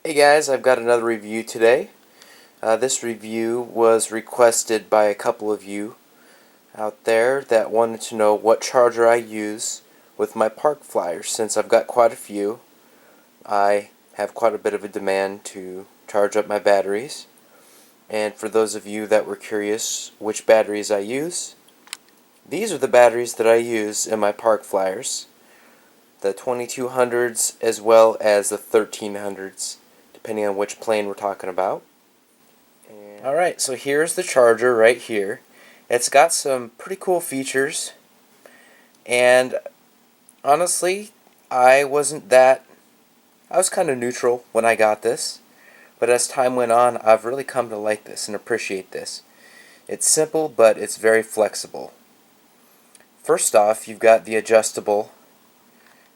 Hey guys, I've got another review today. This review was requested by a couple of you out there that wanted to know what charger I use with my park flyers. Since I've got quite a few, I have quite a bit of a demand to charge up my batteries. And for those of you that were curious which batteries I use, these are the batteries that I use in my park flyers. The 2200s as well as the 1300s, depending on which plane we're talking about. Alright, so here's the charger right here. It's got some pretty cool features, and honestly, I was kind of neutral when I got this, but as time went on, I've really come to like this and appreciate this. It's simple, but it's very flexible. First off, you've got the adjustable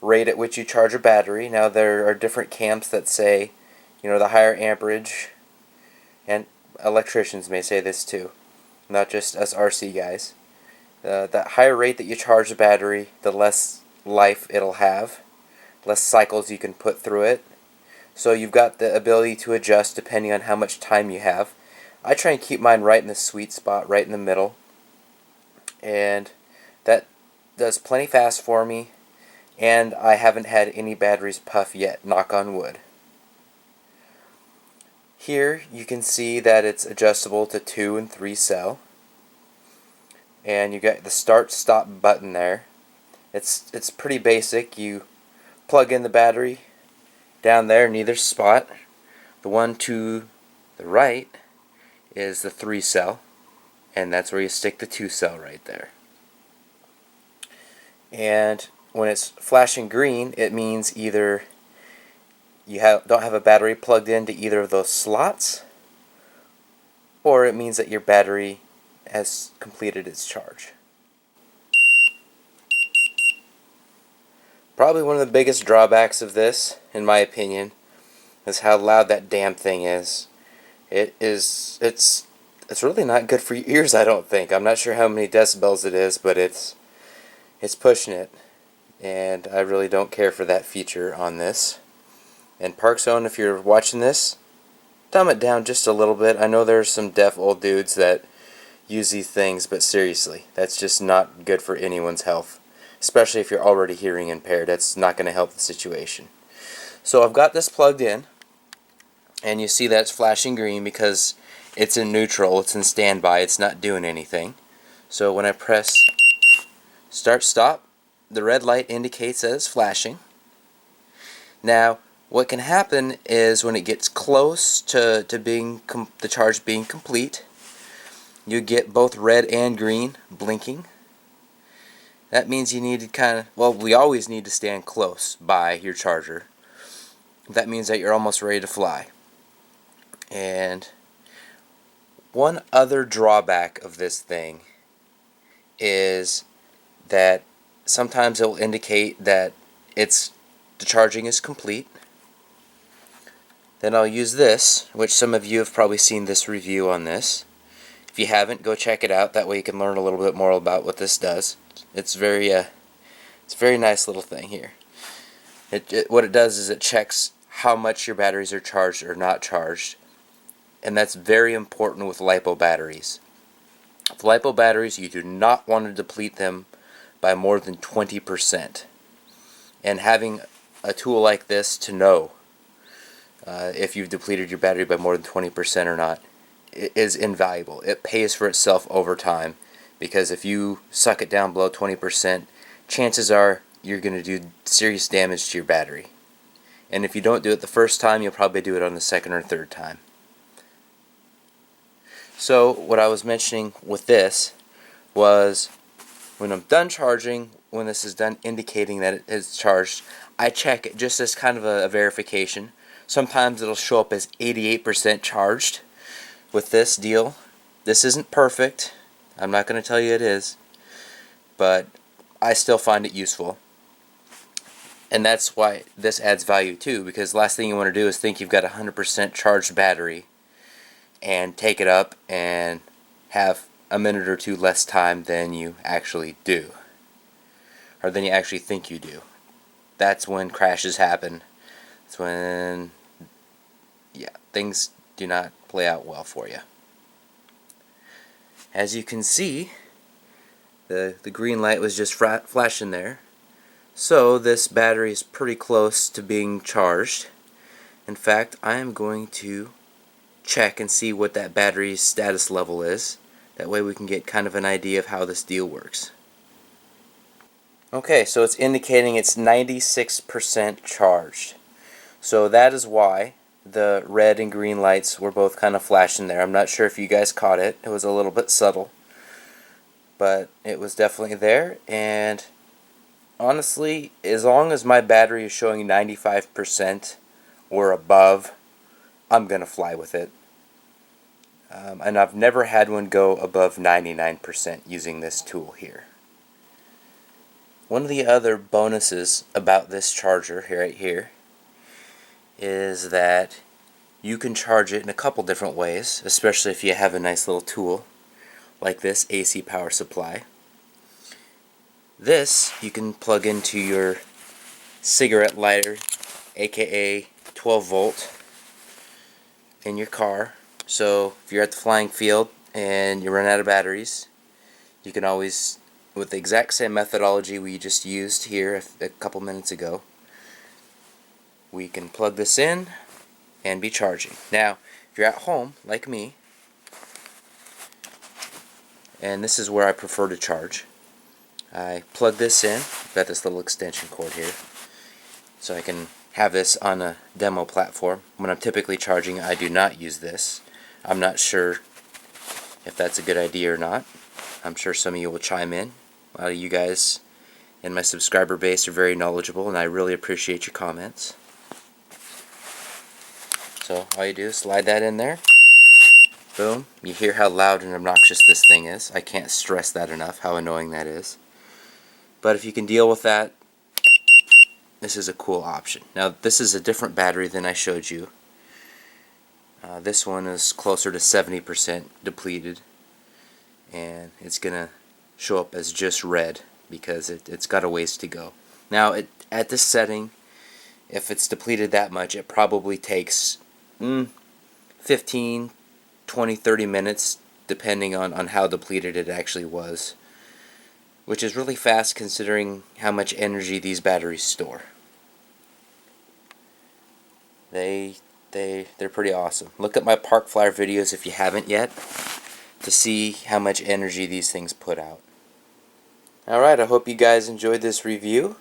rate at which you charge a battery. Now, there are different camps that say, the higher amperage, and electricians may say this too, not just us RC guys. That higher rate that you charge the battery, the less life it'll have, less cycles you can put through it. So you've got the ability to adjust depending on how much time you have. I try and keep mine right in the sweet spot, right in the middle, and that does plenty fast for me, and I haven't had any batteries puff yet, knock on wood. Here you can see that it's adjustable to 2 and 3 cell, and you got the start stop button there. It's pretty basic. You plug in the battery down there in either spot. The one to the right is the 3 cell, and that's where you stick the 2 cell right there. And when it's flashing green, it means either you don't have a battery plugged into either of those slots, or it means that your battery has completed its charge. Probably one of the biggest drawbacks of this, in my opinion, is how loud that damn thing is. It's really not good for your ears, I don't think. I'm not sure how many decibels it is, but it's pushing it, and I really don't care for that feature on this. And Parkzone, if you're watching this, dumb it down just a little bit. I know there's some deaf old dudes that use these things, but seriously, that's just not good for anyone's health. Especially if you're already hearing impaired, that's not going to help the situation. So I've got this plugged in, and you see that it's flashing green because it's in neutral, it's in standby, it's not doing anything. So when I press start stop, the red light indicates that it's flashing. Now, what can happen is when it gets close to the charge being complete, you get both red and green blinking. That means you need to we always need to stand close by your charger. That means that you're almost ready to fly. And one other drawback of this thing is that sometimes it will indicate that the charging is complete. Then I'll use this, which some of you have probably seen this review on this. If you haven't, go check it out. That way you can learn a little bit more about what this does. It's a very nice little thing here. What it does is it checks how much your batteries are charged or not charged, and that's very important with Lipo batteries. With Lipo batteries, you do not want to deplete them by more than 20%. And having a tool like this to know if you've depleted your battery by more than 20% or not is invaluable. It pays for itself over time, because if you suck it down below 20%, chances are you're going to do serious damage to your battery. And if you don't do it the first time, you'll probably do it on the second or third time. So what I was mentioning with this was, when I'm done charging, when this is done indicating that it is charged, I check it just as kind of a verification. Sometimes it'll show up as 88% charged with this deal. This isn't perfect. I'm not going to tell you it is, but I still find it useful. And that's why this adds value too, because the last thing you want to do is think you've got a 100% charged battery and take it up and have a minute or two less time than you actually do, or than you actually think you do. That's when crashes happen. That's when yeah, things do not play out well for you. As you can see, the green light was just flashing there. So this battery is pretty close to being charged. In fact, I am going to check and see what that battery's status level is. That way we can get kind of an idea of how this deal works. Okay, so it's indicating it's 96% charged. So that is why the red and green lights were both kind of flashing there. I'm not sure if you guys caught it. It was a little bit subtle, but it was definitely there. And honestly, as long as my battery is showing 95% or above, I'm gonna fly with it. And I've never had one go above 99% using this tool here. One of the other bonuses about this charger right here is that you can charge it in a couple different ways, especially if you have a nice little tool like this AC power supply. This you can plug into your cigarette lighter, aka 12 volt, in your car. So if you're at the flying field and you run out of batteries, you can always, with the exact same methodology we just used here a couple minutes ago, we can plug this in and be charging. Now, if you're at home, like me, and this is where I prefer to charge, I plug this in. I've got this little extension cord here, so I can have this on a demo platform. When I'm typically charging, I do not use this. I'm not sure if that's a good idea or not. I'm sure some of you will chime in. A lot of you guys in my subscriber base are very knowledgeable, and I really appreciate your comments. So all you do is slide that in there. Boom. You hear how loud and obnoxious this thing is. I can't stress that enough, how annoying that is. But if you can deal with that, this is a cool option. Now this is a different battery than I showed you. This one is closer to 70% depleted, and it's gonna show up as just red because it's got a ways to go. Now at this setting, if it's depleted that much, it probably takes 15, 20, 30 minutes depending on how depleted it actually was, which is really fast considering how much energy these batteries store. They're pretty awesome. Look at my Park Flyer videos if you haven't yet to see how much energy these things put out. Alright, I hope you guys enjoyed this review.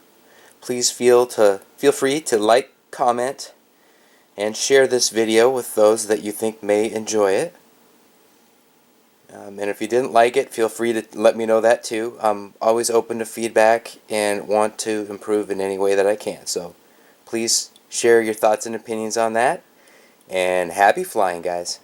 Please feel free to like, comment, and share this video with those that you think may enjoy it. And if you didn't like it, feel free to let me know that too. I'm always open to feedback and want to improve in any way that I can. So please share your thoughts and opinions on that. And happy flying, guys.